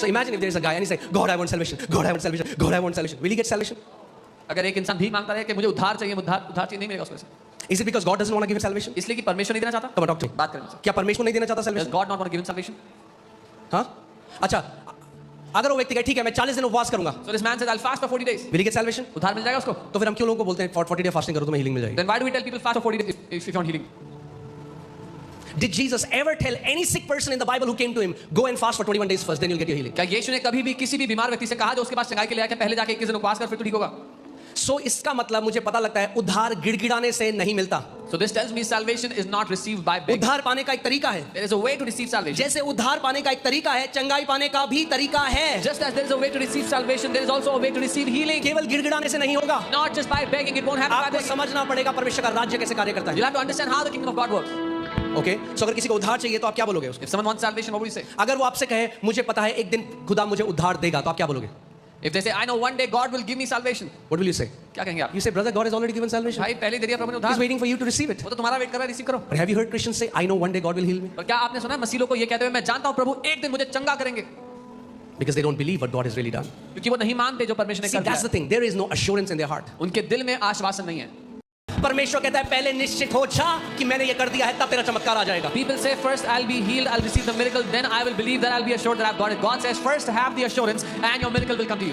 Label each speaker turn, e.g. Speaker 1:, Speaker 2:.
Speaker 1: So imagine if there is a guy and he's like, God, I want salvation. God, I want salvation. God, I want salvation. Will he get salvation?
Speaker 2: अगर एक इंसान भीख मांगता रहे कि मुझे उद्धार चाहिए, उद्धार चाहिए, नहीं मिलेगा उसको।
Speaker 1: Is it because God doesn't want to give him salvation?
Speaker 2: इसलिए कि परमेश्वर नहीं देना चाहता?
Speaker 1: Come on, talk to me.
Speaker 2: बात करें।
Speaker 1: क्या परमेश्वर नहीं देना चाहता
Speaker 2: Does
Speaker 1: salvation?
Speaker 2: God not want to give him salvation?
Speaker 1: हाँ? अच्छा, अगर वो व्यक्ति कहे ठीक है मैं 40 दिन उपवास करूंगा,
Speaker 2: So this man says, I'll fast for 40 days.
Speaker 1: will he get salvation?
Speaker 2: उद्धार मिल जाएगा उसको?
Speaker 1: तो फिर हम क्यों लोगों को बोलते हैं 40 डे फास्टिंग करो तुम्हें हीलिंग मिल जाएगी?
Speaker 2: Then why do we tell people fast for 40 days if you want healing?
Speaker 1: Did Jesus ever tell any sick person in the Bible who came to him, go and fast for 21 days first, then you'll get your healing?
Speaker 2: क्या यीशु ने कभी भी किसी भी बीमार व्यक्ति से कहा जो उसके पास चंगाई के लिए आया कि पहले जाके 21 दिन उपवास कर फिर तो ठीक होगा?
Speaker 1: So इसका मतलब मुझे पता लगता है उद्धार गिड़गिड़ाने से नहीं मिलता।
Speaker 2: So this tells me salvation is not received by begging.
Speaker 1: उद्धार पाने का एक तरीका है।
Speaker 2: There is a way to receive salvation.
Speaker 1: जैसे उद्धार पाने का एक तरीका है, चंगाई पाने का भी तरीका है।
Speaker 2: Just as there is a way to receive salvation, there is also a way to receive healing.
Speaker 1: केवल गिड़गिड़ाने से नहीं होगा।
Speaker 2: Not just by begging, it won't happen by
Speaker 1: आपको
Speaker 2: begging.
Speaker 1: समझना पड़ेगा परमेश्वर का राज्य कैसे कार्य करता
Speaker 2: You'll
Speaker 1: है।
Speaker 2: have to understand how the kingdom of God works.
Speaker 1: Okay, so अगर किसी को उद्धार चाहिए तो आप क्या बोलोगे उसको?
Speaker 2: If someone wants salvation, what will you say?
Speaker 1: अगर वो आपसे कहे मुझे पता है एक दिन खुदा मुझे उद्धार देगा तो आप क्या बोलोगे?
Speaker 2: If they say, I know one day God will give me salvation,
Speaker 1: What will you say?
Speaker 2: क्या कहेंगे आप?
Speaker 1: You say, brother, God has already given salvation.
Speaker 2: भाई पहले दे दिया प्रभु ने
Speaker 1: He's
Speaker 2: उद्धार,
Speaker 1: waiting for you to receive it.
Speaker 2: वो तो तुम्हारा वेट कर रहा है, रिसीव करो।
Speaker 1: But have you heard Christians say, I know one day God will heal me?
Speaker 2: पर क्या आपने सुना है मसीह लोग को ये कहते हुए मैं जानता हूँ प्रभु एक दिन मुझे चंगा करेंगे?
Speaker 1: Because they don't believe what God has really done.
Speaker 2: क्योंकि वो नहीं मानते जो परमेश्वर ने
Speaker 1: See,
Speaker 2: कर
Speaker 1: that's the
Speaker 2: दिया।
Speaker 1: thing. There is no assurance in their heart.
Speaker 2: उनके दिल में आश्वासन नहीं है।
Speaker 1: परमेश्वर कहता है पहले निश्चित हो जा कि मैंने ये कर दिया है तब तेरा चमत्कार आ जाएगा।
Speaker 2: People say first I'll be healed, I'll receive the miracle, then I will believe that I'll be assured that I've got it. God says first have the assurance and your miracle will come to you.